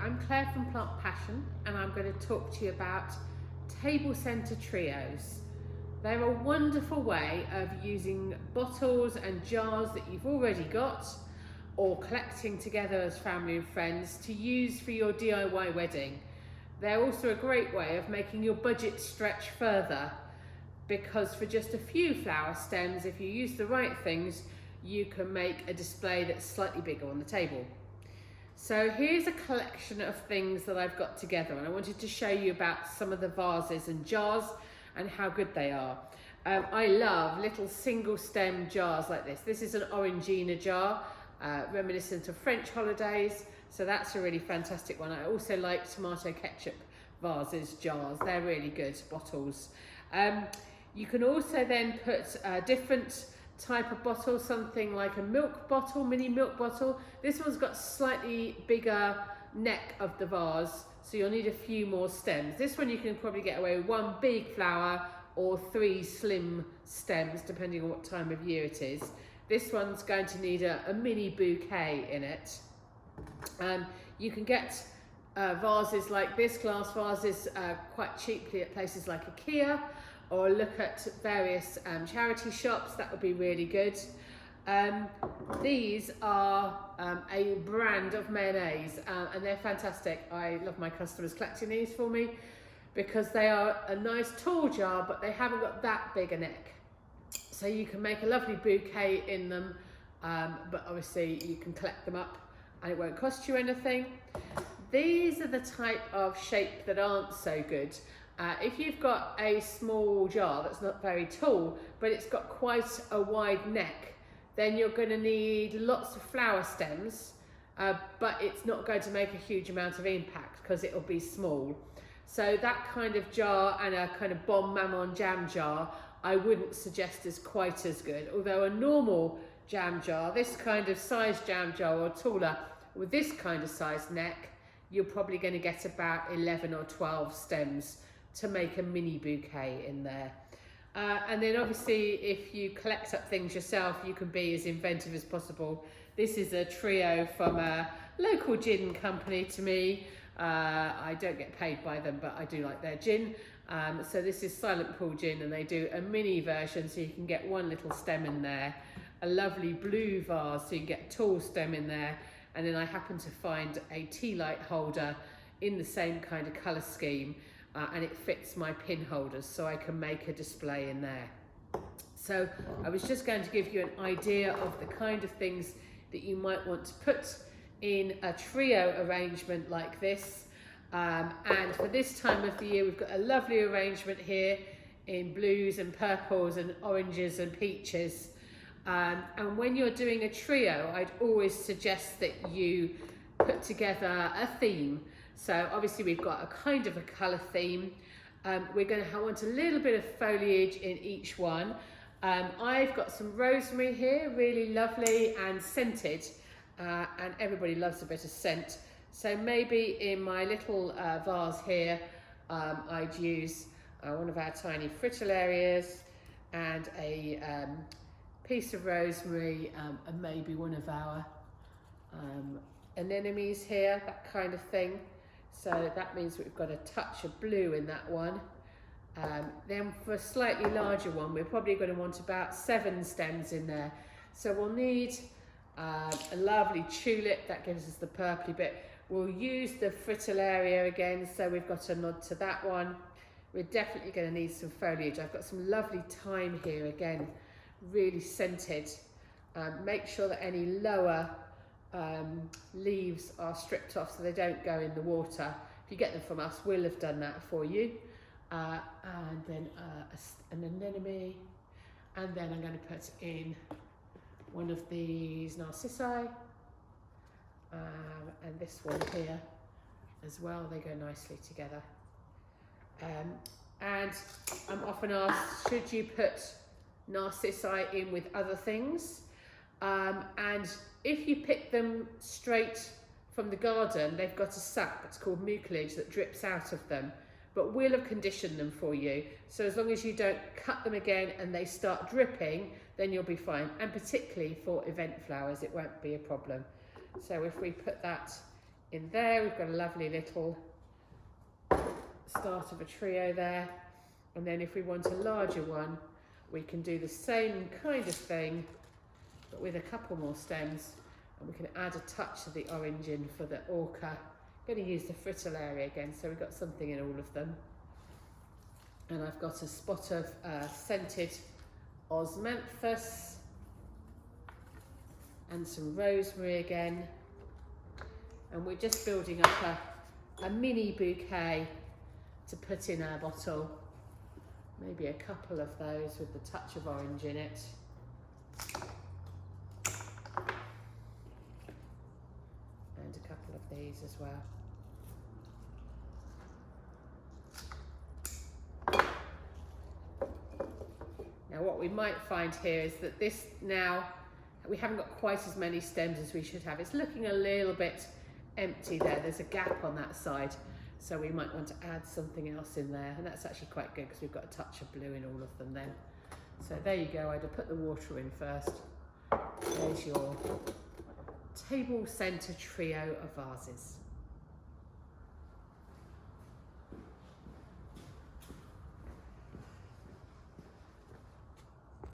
I'm Claire from Plantpassion and I'm going to talk to you about table centre trios. They're a wonderful way of using bottles and jars that you've already got or collecting together as family and friends to use for your DIY wedding. They're also a great way of making your budget stretch further, because for just a few flower stems, if you use the right things, you can make a display that's slightly bigger on the table. So here's a collection of things that I've got together, and I wanted to show you about some of the vases and jars and how good they are. I love little single stem jars like this. This is an Orangina jar, reminiscent of French holidays, so that's a really fantastic one. I also like tomato ketchup vases, jars. They're really good bottles. You can also then put different type of bottle, something like a milk bottle, mini milk bottle. This one's got slightly bigger neck of the vase, so you'll need a few more stems. This one you can probably get away with one big flower or 3 slim stems, depending on what time of year it is. This one's going to need a mini bouquet in it. You can get vases like this, glass vases, quite cheaply at places like IKEA, or look at various charity shops. That would be really good. These are a brand of mayonnaise, and they're fantastic. I love my customers collecting these for me because they are a nice tall jar, but they haven't got that big a neck. So you can make a lovely bouquet in them, but obviously you can collect them up and it won't cost you anything. These are the type of shape that aren't so good. If you've got a small jar that's not very tall, but it's got quite a wide neck, then you're going to need lots of flower stems, but it's not going to make a huge amount of impact because it'll be small. So that kind of jar and a kind of bon maman jam jar, I wouldn't suggest is quite as good. Although a normal jam jar, this kind of size jam jar or taller, with this kind of size neck, you're probably going to get about 11 or 12 stems to make a mini bouquet in there. And then obviously if you collect up things yourself, you can be as inventive as possible. This is a trio from a local gin company to me. I don't get paid by them, but I do like their gin. So this is Silent Pool Gin, and they do a mini version, so you can get one little stem in there. A lovely blue vase, so you can get a tall stem in there. And then I happen to find a tea light holder in the same kind of colour scheme. And it fits my pin holders, so I can make a display in there. So I was just going to give you an idea of the kind of things that you might want to put in a trio arrangement like this. And for this time of the year, we've got a lovely arrangement here in blues and purples and oranges and peaches. And when you're doing a trio, I'd always suggest that you put together a theme. So obviously we've got a kind of a colour theme. We're going to want a little bit of foliage in each one. I've got some rosemary here, really lovely and scented, and everybody loves a bit of scent. So maybe in my little vase here, I'd use one of our tiny fritillarias and a piece of rosemary, and maybe one of our anemones here, that kind of thing. So that means we've got a touch of blue in that one. Then for a slightly larger one, we're probably going to want about 7 stems in there. So we'll need a lovely tulip, that gives us the purpley bit. We'll use the fritillaria again, so we've got a nod to that one. We're definitely going to need some foliage. I've got some lovely thyme here again, really scented. Make sure that any lower leaves are stripped off so they don't go in the water. If you get them from us, we'll have done that for you. And then an anemone, and then I'm going to put in one of these narcissi, and this one here as well. They go nicely together. And I'm often asked, should you put narcissi in with other things? And if you pick them straight from the garden, they've got a sap, it's called mucilage, that drips out of them. But we'll have conditioned them for you. So as long as you don't cut them again and they start dripping, then you'll be fine. And particularly for event flowers, it won't be a problem. So if we put that in there. We've got a lovely little start of a trio there. And then if we want a larger one, we can do the same kind of thing, but with a couple more stems, and we can add a touch of the orange in for the orca. I'm going to use the fritillaria again, so we've got something in all of them. And I've got a spot of scented osmanthus and some rosemary again. And we're just building up a mini bouquet to put in our bottle. Maybe a couple of those with the touch of orange in it. And a couple of these as well. Now what we might find here is that this now, we haven't got quite as many stems as we should have. It's looking a little bit empty there. There's a gap on that side. So we might want to add something else in there. And that's actually quite good because we've got a touch of blue in all of them then. So there you go. I'd have put the water in first. There's your table centre trio of vases.